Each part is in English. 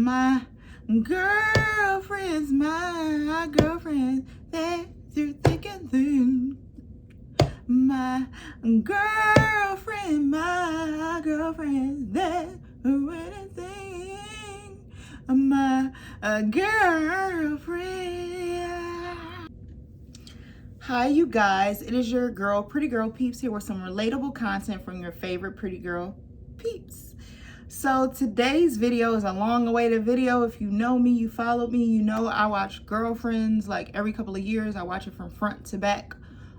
My girlfriends, they through thick and thin. My girlfriends, they through anything. My girlfriend. Hi, you guys. It is your girl, Pretty Girl Peeps, here with some relatable content from your favorite Pretty Girl Peeps. So today's video is a long-awaited video. If you know me, you follow me, you know I watch Girlfriends like every couple of years. I watch it from front to back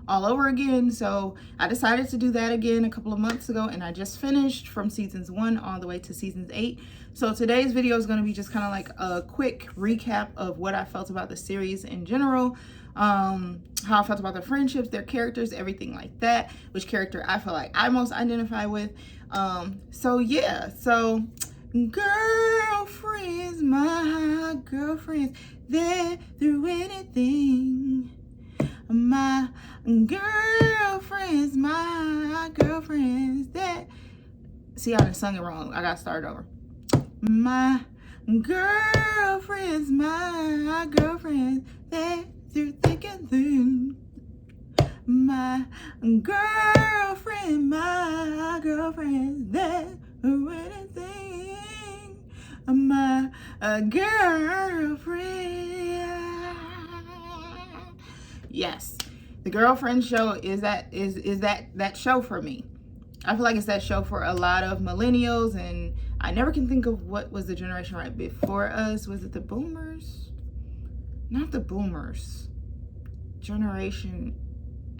all over again. So I decided to do that again a couple of months ago, and I just finished from seasons 1 all the way to seasons 8. So today's video is going to be just kind of like a quick recap of what I felt about the series in general, how I felt about their friendships, their characters, everything like that, which character I feel like I most identify with. So yeah, so girlfriends, my girlfriends, they're through anything. My girlfriends, that, see, I done sung it wrong. I gotta start over. My girlfriends, they through thick and thin. My girlfriends, they through anything. My girlfriend. Yes, the Girlfriend show is that show for me. I feel like it's that show for a lot of millennials, and I never can think of what was the generation right before us. Was it the boomers? Not the boomers. Generation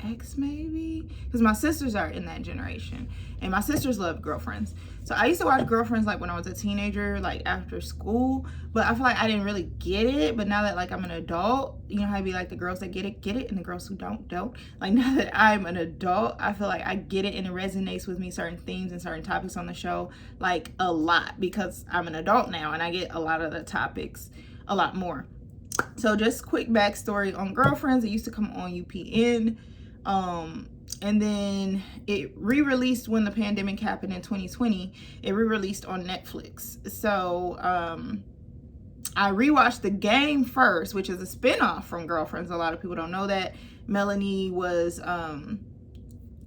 X maybe? Because my sisters are in that generation, and my sisters love Girlfriends. So I used to watch Girlfriends like when I was a teenager, like after school, but I feel like I didn't really get it. But now that like I'm an adult, you know how I be like, the girls that get it, and the girls who don't. Like, now that I'm an adult, I feel like I get it, and it resonates with me, certain themes and certain topics on the show, like a lot, because I'm an adult now and I get a lot of the topics a lot more. So just quick backstory on Girlfriends. It used to come on UPN. And then it re-released when the pandemic happened in 2020. It re-released on Netflix. So I rewatched The Game first, which is a spinoff from Girlfriends. A lot of people don't know that. Melanie was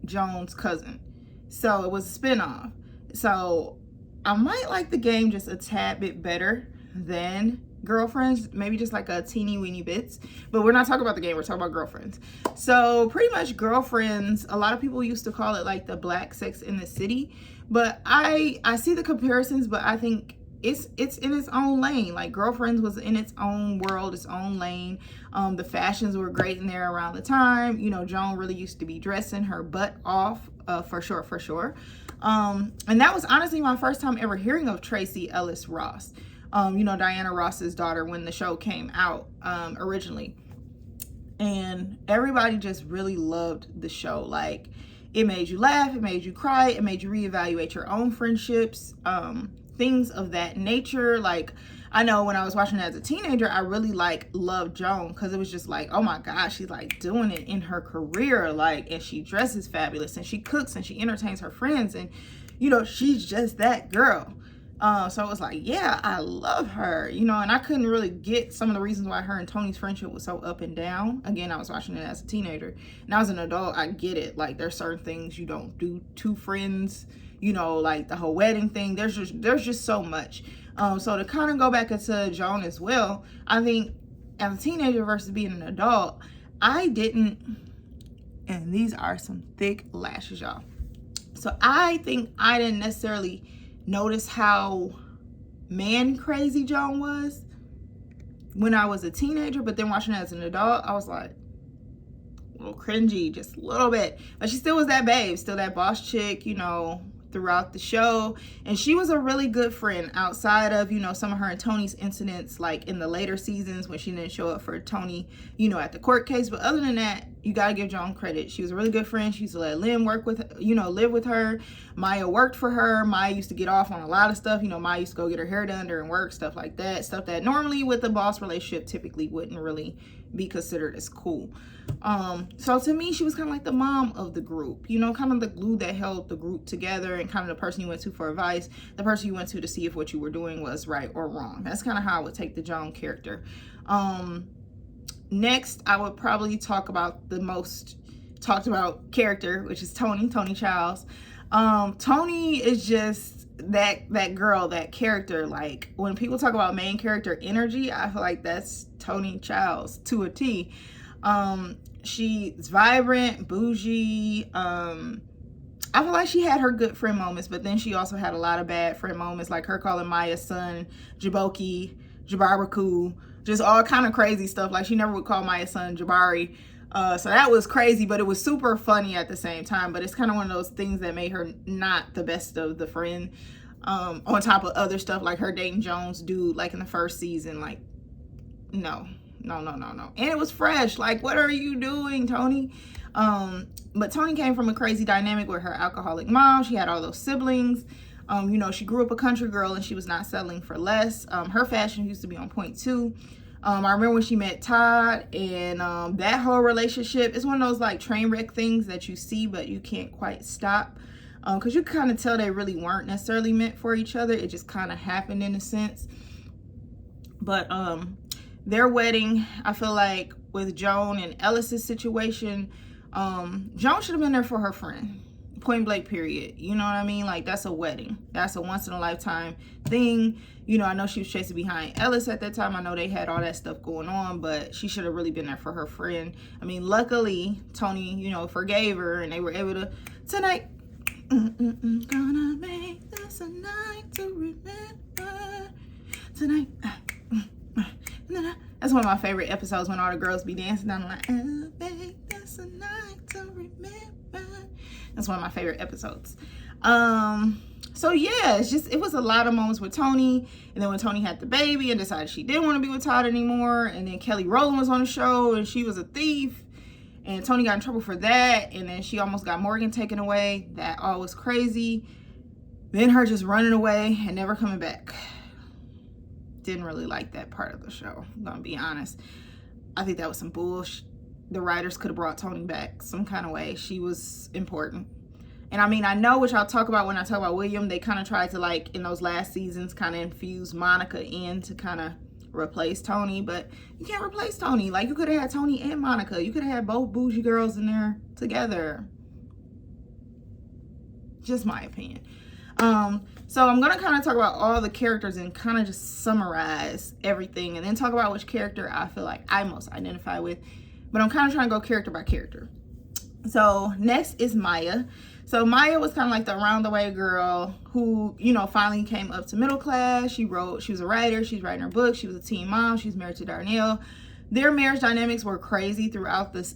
Joan's cousin, so it was a spinoff. So I might like The Game just a tad bit better than Girlfriends, maybe just like a teeny weeny bits, but we're not talking about The Game, we're talking about Girlfriends. So pretty much Girlfriends, a lot of people used to call it like the Black Sex in the City, but I see the comparisons, but I think it's in its own lane. Like, Girlfriends was in its own world, its own lane. The fashions were great in there around the time. You know, Joan really used to be dressing her butt off, for sure. And that was honestly my first time ever hearing of Tracee Ellis Ross. You know, Diana Ross's daughter, when the show came out originally. And everybody just really loved the show. Like, it made you laugh, it made you cry, it made you reevaluate your own friendships, things of that nature. Like, I know when I was watching it as a teenager, I really like loved Joan, because it was just like, oh my gosh, she's like doing it in her career, like, and she dresses fabulous, and she cooks, and she entertains her friends, and you know, she's just that girl. So it was like, yeah, I love her, you know, and I couldn't really get some of the reasons why her and Toni's friendship was so up and down. Again, I was watching it as a teenager. Now as an adult, I get it. Like, there's certain things you don't do to friends, you know, like the whole wedding thing. There's just so much. So to kind of go back into Joan as well, I think as a teenager versus being an adult, I didn't, and these are some thick lashes, y'all. So I think I didn't necessarily notice how man crazy Joan was when I was a teenager, but then watching it as an adult, I was like a little cringy, just a little bit. But she still was that babe, still that boss chick, you know, throughout the show. And she was a really good friend outside of, you know, some of her and Toni's incidents, like in the later seasons when she didn't show up for Toni, you know, at the court case. But other than that, you gotta give Joan credit. She was a really good friend. She used to let Lynn live with her. Maya worked for her. Maya used to get off on a lot of stuff. Maya used to go get her hair done during work, stuff like that. Stuff that normally with a boss relationship typically wouldn't really be considered as cool. So to me, she was kind of like the mom of the group, kind of the glue that held the group together, and kind of the person you went to for advice, the person you went to see if what you were doing was right or wrong. That's kind of how I would take the Joan character. Next, I would probably talk about the most talked about character, which is Toni Childs. Toni is just that girl, that character. Like, when people talk about main character energy, I feel like that's Toni Childs to a T. She's vibrant, bougie. I feel like she had her good friend moments, but then she also had a lot of bad friend moments, like her calling Maya's son Jaboki, Jabaraku, just all kind of crazy stuff. Like, she never would call Maya's son Jabari. So that was crazy, but it was super funny at the same time. But it's kind of one of those things that made her not the best of the friend. On top of other stuff, like her dating Jones dude, like in the first season. Like, no. And it was fresh. Like, what are you doing, Toni? But Toni came from a crazy dynamic with her alcoholic mom. She had all those siblings. She grew up a country girl and she was not settling for less. Her fashion used to be on point too. I remember when she met Todd, and that whole relationship is one of those like train wreck things that you see but you can't quite stop, because you kind of tell they really weren't necessarily meant for each other. It just kind of happened in a sense. But their wedding, I feel like with Joan and Ellis's situation, Joan should have been there for her friend. Point blank, period. You know what I mean? Like, that's a wedding. That's a once in a lifetime thing. I know she was chasing behind Ellis at that time. I know they had all that stuff going on, but she should have really been there for her friend. I mean, luckily, Toni, forgave her, and they were able to, tonight, gonna make this a night to remember. Tonight, that's one of my favorite episodes, when all the girls be dancing down the line. Make this a night to remember. That's one of my favorite episodes. So yeah, it was a lot of moments with Toni. And then when Toni had the baby and decided she didn't want to be with Todd anymore, and then Kelly Rowland was on the show and she was a thief, and Toni got in trouble for that, and then she almost got Morgan taken away. That all was crazy. Then her just running away and never coming back. Didn't really like that part of the show, I'm gonna be honest. I think that was some bullshit. The writers could have brought Toni back some kind of way. She was important. And I mean, I know, which I'll talk about when I talk about William, they kind of tried to, like, in those last seasons, kind of infuse Monica in to kind of replace Toni, but you can't replace Toni. Like, you could have had Toni and Monica. You could have had both bougie girls in there together. Just my opinion. So I'm gonna kind of talk about all the characters and kind of just summarize everything, and then talk about which character I feel like I most identify with. But I'm kind of trying to go character by character. So next is Maya. So Maya was kind of like the around the way girl who, finally came up to middle class. She was a writer. She's writing her book. She was a teen mom. She's married to Darnell. Their marriage dynamics were crazy throughout this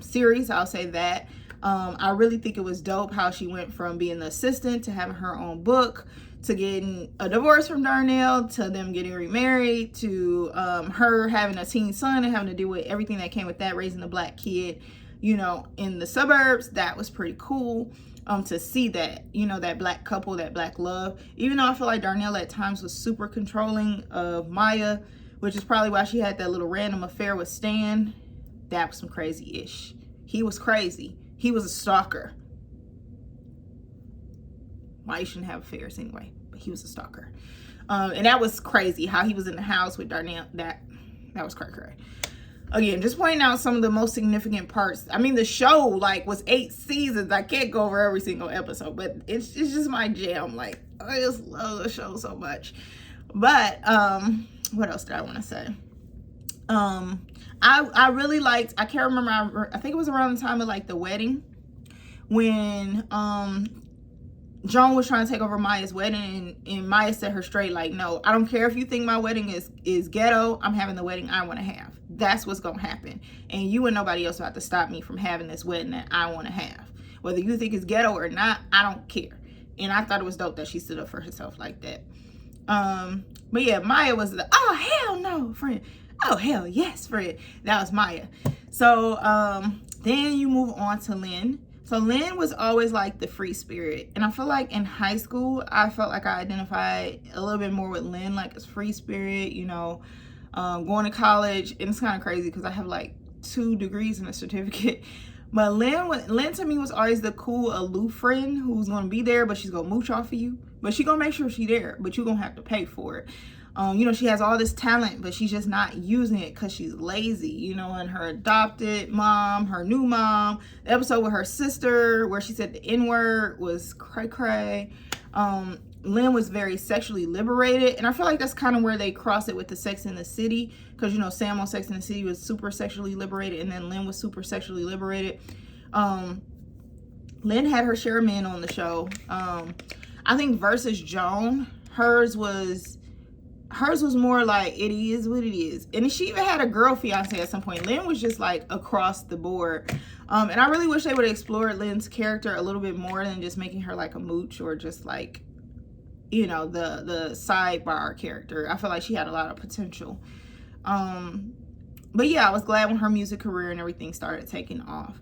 series. I'll say that. I really think it was dope how she went from being the assistant to having her own book, to getting a divorce from Darnell, to them getting remarried, to her having a teen son and having to deal with everything that came with that, raising a black kid, in the suburbs. That was pretty cool to see that, that black couple, that black love. Even though I feel like Darnell at times was super controlling of Maya, which is probably why she had that little random affair with Stan. That was some crazy-ish. He was crazy. He was a stalker. Why you shouldn't have affairs anyway, but he was a stalker. And that was crazy how he was in the house with Darnell. That was cray. Again, just pointing out some of the most significant parts. I mean, the show was 8 seasons. I can't go over every single episode, but it's just my jam. Like, I just love the show so much. But what else did I want to say? I really liked, I can't remember, I think it was around the time of the wedding, when Joan was trying to take over Maya's wedding, and Maya set her straight, like, no, I don't care if you think my wedding is ghetto. I'm having the wedding I want to have. That's what's gonna happen, and you and nobody else will have to stop me from having this wedding that I want to have. Whether you think it's ghetto or not, I don't care. And I thought it was dope that she stood up for herself like that. But yeah, Maya was the, oh hell no friend. Oh, hell yes, Fred. That was Maya. So then you move on to Lynn. So Lynn was always like the free spirit. And I feel like in high school, I felt like I identified a little bit more with Lynn, like as free spirit, you know, going to college. And it's kind of crazy because I have like 2 degrees and a certificate. But Lynn to me was always the cool, aloof friend who's going to be there, but she's going to mooch off of you. But she's going to make sure she's there, but you're going to have to pay for it. You know, she has all this talent, but she's just not using it because she's lazy, you know, and her adopted mom, her new mom, the episode with her sister where she said the N-word was cray-cray. Lynn was very sexually liberated, and I feel like that's kind of where they cross it with the Sex in the City, because, you know, Sam on Sex in the City was super sexually liberated, and then Lynn was super sexually liberated. Lynn had her share of men on the show. I think versus Joan, hers was more like, it is what it is. And she even had a girl fiance at some point. Lynn was just like across the board. And I really wish they would have explored Lynn's character a little bit more than just making her like a mooch or just like, you know, the sidebar character. I feel like she had a lot of potential. But yeah, I was glad when her music career and everything started taking off.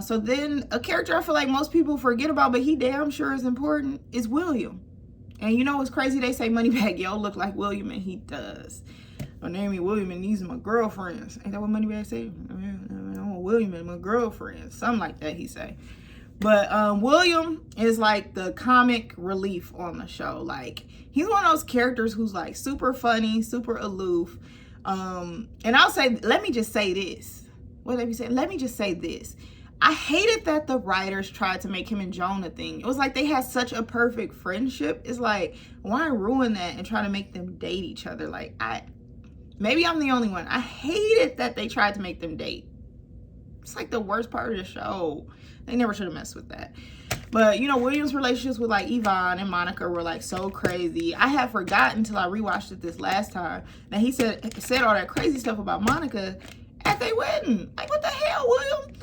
So then a character I feel like most people forget about, but he damn sure is important, is William. And you know what's crazy? They say Moneybagg Yo look like William, and he does. My name is William, and these are my girlfriends. Ain't that what Moneybagg say? I'm William and my girlfriends. Something like that he say. But William is like the comic relief on the show. Like, he's one of those characters who's like super funny, super aloof. And I'll say, let me just say this. What have you said? Let me just say this. I hated that the writers tried to make him and Joan a thing. It was like they had such a perfect friendship. It's like, why ruin that and try to make them date each other? Like, maybe I'm the only one. I hated that they tried to make them date. It's like the worst part of the show. They never should have messed with that. But, you know, William's relationships with like Yvonne and Monica were like so crazy. I had forgotten until I rewatched it this last time that he said all that crazy stuff about Monica at their wedding. Like, what the hell, William?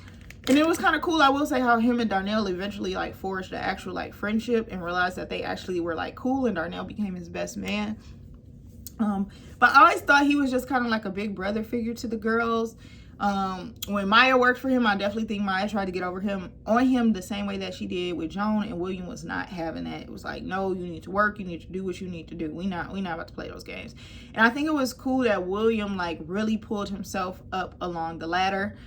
And it was kind of cool, I will say, how him and Darnell eventually like forged the actual like friendship and realized that they actually were like cool, and Darnell became his best man. But I always thought he was just kind of like a big brother figure to the girls. When Maya worked for him, I definitely think Maya tried to get over on him the same way that she did with Joan, and William was not having that. It was like, no, you need to work, you need to do what you need to do. We not about to play those games. And I think it was cool that William like really pulled himself up along the ladder.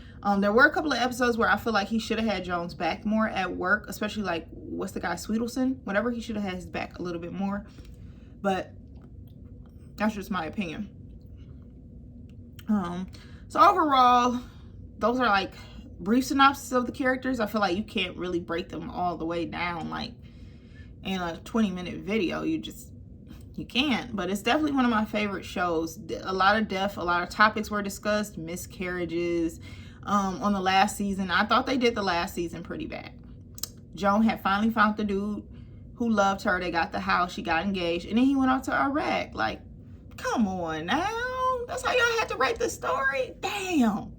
There were a couple of episodes where I feel like he should have had Joan's back more at work, especially like, what's the guy, Sweetelson? Whatever, he should have had his back a little bit more. But that's just my opinion. So overall, those are like brief synopsis of the characters. I feel like you can't really break them all the way down like in a 20-minute video. You can't. But it's definitely one of my favorite shows. A lot of depth, a lot of topics were discussed, miscarriages. On the last season, I thought they did the last season pretty bad. Joan had finally found the dude who loved her. They got the house, she got engaged, and then he went off to Iraq. Like, come on now. That's how y'all had to write the story? Damn.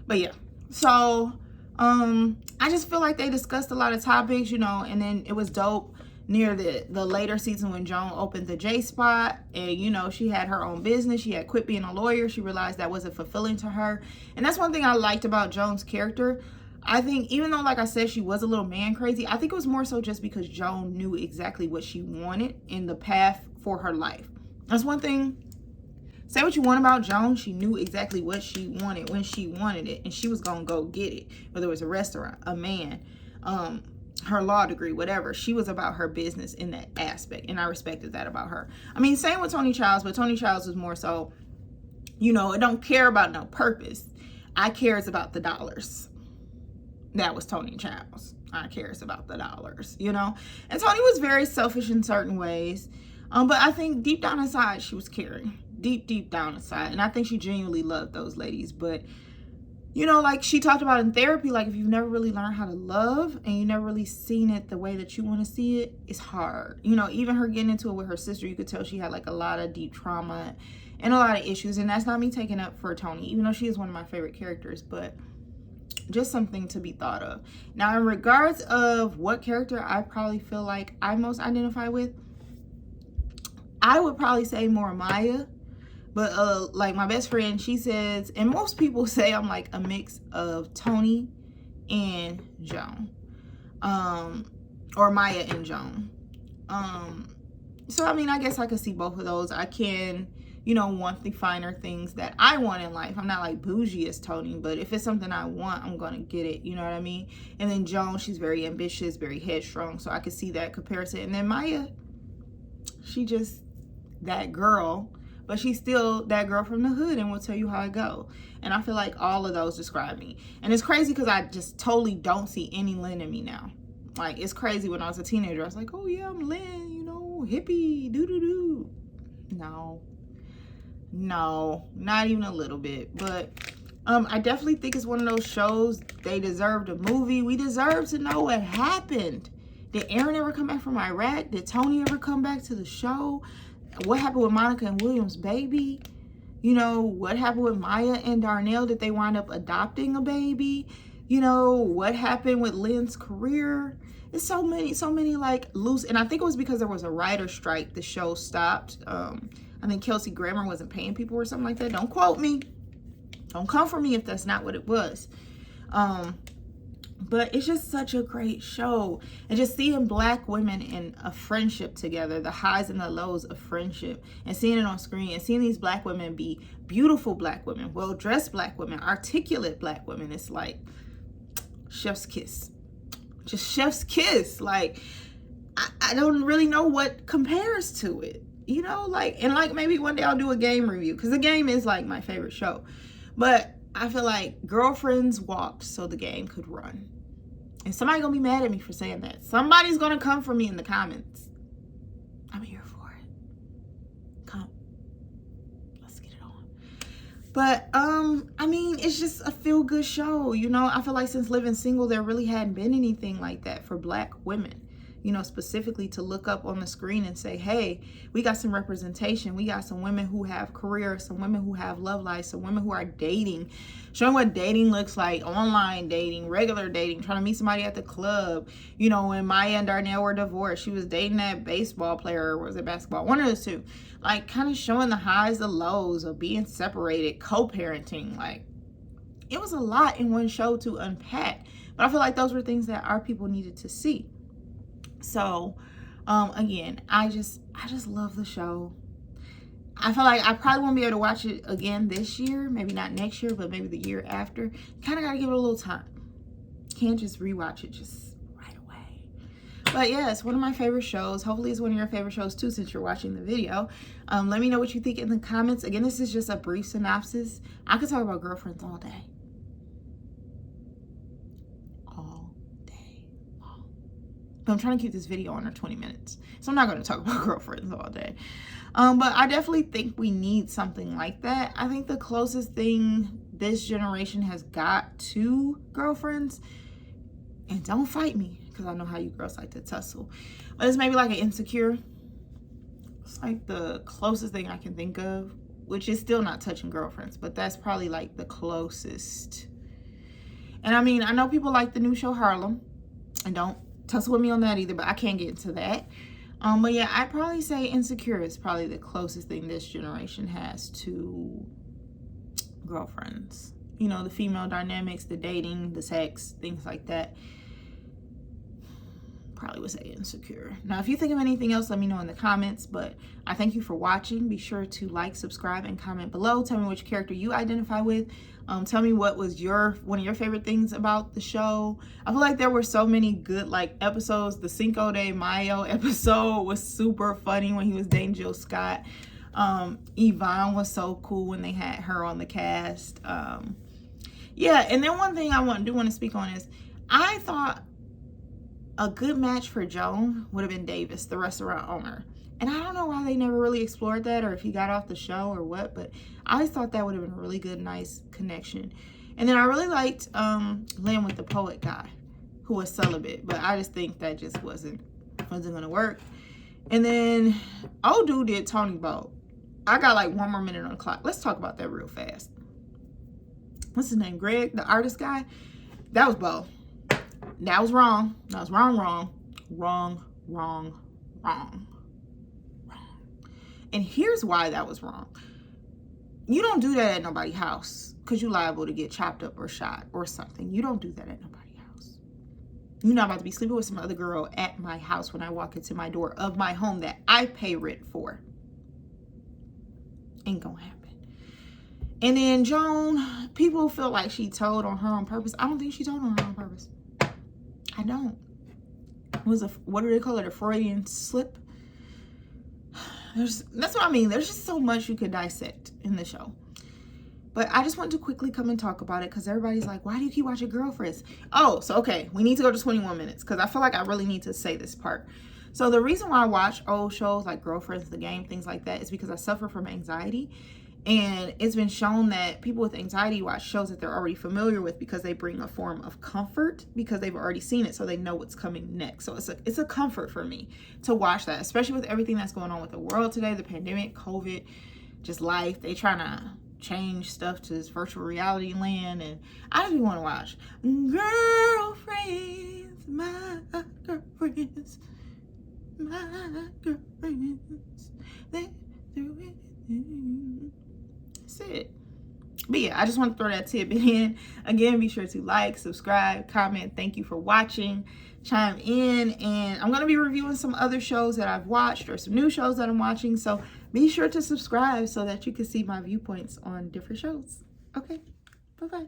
But yeah, so I just feel like they discussed a lot of topics, you know, and then it was dope near the later season when Joan opened the J spot, and you know, she had her own business. She had quit being a lawyer. She realized that wasn't fulfilling to her, and that's one thing I liked about Joan's character. I think even though, like I said, she was a little man crazy, I think it was more so just because Joan knew exactly what she wanted in the path for her life. That's one thing. Say what you want about Joan, she knew exactly what she wanted when she wanted it, and she was gonna go get it. Whether it was a restaurant, a man, her law degree, whatever. She was about her business in that aspect, and I respected that about her. I mean, same with Toni Childs, but Toni Childs was more so, you know, I don't care about no purpose. I cares about the dollars. That was Toni Childs. I cares about the dollars, you know. And Toni was very selfish in certain ways, but I think deep down inside she was caring. Deep down inside, and I think she genuinely loved those ladies. But you know, like she talked about in therapy, like if you've never really learned how to love and you never really seen it the way that you want to see it, it's hard. You know, even her getting into it with her sister, you could tell she had like a lot of deep trauma and a lot of issues. And that's not me taking up for Toni, even though she is one of my favorite characters, but just something to be thought of. Now, in regards of what character I probably feel like I most identify with, I would probably say more Maya. But like my best friend, she says, and most people say I'm like a mix of Toni and Joan. Or Maya and Joan. So I mean, I guess I could see both of those. I can, you know, want the finer things that I want in life. I'm not like bougie as Toni, but if it's something I want, I'm gonna get it, you know what I mean? And then Joan, she's very ambitious, very headstrong, so I could see that comparison. And then Maya, she just that girl, but she's still that girl from the hood and will tell you how it go. And I feel like all of those describe me. And it's crazy because I just totally don't see any Lynn in me now. Like, it's crazy. When I was a teenager, I was like, oh yeah, I'm Lynn, you know, hippie, doo-doo-doo. No, not even a little bit. But I definitely think it's one of those shows, they deserved a movie. We deserve to know what happened. Did Aaron ever come back from Iraq? Did Toni ever come back to the show? What happened with Monica and William's baby? You know, what happened with Maya and Darnell? Did they wind up adopting a baby? You know, what happened with Lynn's career? It's so many like loose, and I think it was because there was a writer's strike, the show stopped. I think Kelsey Grammer wasn't paying people or something like that. Don't quote me. Don't come for me if that's not what it was. But it's just such a great show. And just seeing Black women in a friendship together, the highs and the lows of friendship, and seeing it on screen, and seeing these Black women be beautiful Black women, well-dressed Black women, articulate Black women. It's like chef's kiss. Just chef's kiss. Like, I don't really know what compares to it. You know, like, and like maybe one day I'll do a game review, because the game is like my favorite show. But I feel like girlfriends walked so the game could run. And somebody's gonna be mad at me for saying that. Somebody's gonna come for me in the comments. I'm here for it. Come. Let's get it on. But I mean, it's just a feel-good show. You know, I feel like since Living Single, there really hadn't been anything like that for Black women. You know, specifically to look up on the screen and say, hey, we got some representation. We got some women who have careers, some women who have love lives, some women who are dating, showing what dating looks like, online dating, regular dating, trying to meet somebody at the club. You know, when Maya and Darnell were divorced, she was dating that baseball player, or was it basketball? One of the two. Like, kind of showing the highs, the lows of being separated, co-parenting. Like, it was a lot in one show to unpack. But I feel like those were things that our people needed to see. So again, I just love the show. I feel like I probably won't be able to watch it again this year, maybe not next year, but maybe the year after. Kind of got to give it a little time. Can't just rewatch it just right away. But yeah, it's one of my favorite shows. Hopefully it's one of your favorite shows too, since you're watching the video. Let me know what you think in the comments. Again, this is just a brief synopsis. I could talk about Girlfriends all day. But I'm trying to keep this video under 20 minutes. So I'm not going to talk about Girlfriends all day. But I definitely think we need something like that. I think the closest thing this generation has got to Girlfriends, and don't fight me, because I know how you girls like to tussle, but it's maybe like an Insecure. It's like the closest thing I can think of, which is still not touching Girlfriends, but that's probably like the closest. And I mean, I know people like the new show Harlem, and don't tussle with me on that either, but I can't get into that. But yeah, I'd probably say Insecure is probably the closest thing this generation has to Girlfriends. You know, the female dynamics, the dating, the sex, things like that. Probably would say Insecure. Now, if you think of anything else, let me know in the comments. But I thank you for watching. Be sure to like, subscribe, and comment below. Tell me which character you identify with. Tell me what was one of your favorite things about the show. I feel like there were so many good like episodes. The Cinco de Mayo episode was super funny when he was dating Jill Scott. Yvonne was so cool when they had her on the cast. Yeah, and then one thing I want to speak on is I thought a good match for Joan would have been Davis, the restaurant owner. And I don't know why they never really explored that, or if he got off the show or what, but I always thought that would have been a really good, nice connection. And then I really liked Lynn with the poet guy who was celibate, but I just think that just wasn't gonna work. And then old dude did Toni Bolt. I got like 1 more minute on the clock. Let's talk about that real fast. What's his name? Greg, the artist guy? That was Bo. That was wrong. That was wrong. And here's why that was wrong. You don't do that at nobody's house because you're liable to get chopped up or shot or something. You don't do that at nobody's house. You're not about to be sleeping with some other girl at my house when I walk into my door of my home that I pay rent for. Ain't gonna happen. And then Joan, people feel like she told on her on purpose. I don't think she told on her on purpose. I don't. It was what do they call it? A Freudian slip? That's what I mean. There's just so much you could dissect in the show. But I just want to quickly come and talk about it because everybody's like, why do you keep watching Girlfriends? Oh, so okay, we need to go to 21 minutes because I feel like I really need to say this part. So the reason why I watch old shows like Girlfriends, The Game, things like that is because I suffer from anxiety. And it's been shown that people with anxiety watch shows that they're already familiar with because they bring a form of comfort because they've already seen it, so they know what's coming next. So it's a comfort for me to watch that, especially with everything that's going on with the world today, the pandemic, COVID, just life. They trying to change stuff to this virtual reality land, and I just want to watch Girlfriends, my girlfriends, my girlfriends. They do it. That's it. But yeah, I just want to throw that tidbit in. Again, be sure to like, subscribe, comment. Thank you for watching. Chime in, and I'm going to be reviewing some other shows that I've watched or some new shows that I'm watching. So be sure to subscribe so that you can see my viewpoints on different shows. Okay, bye-bye.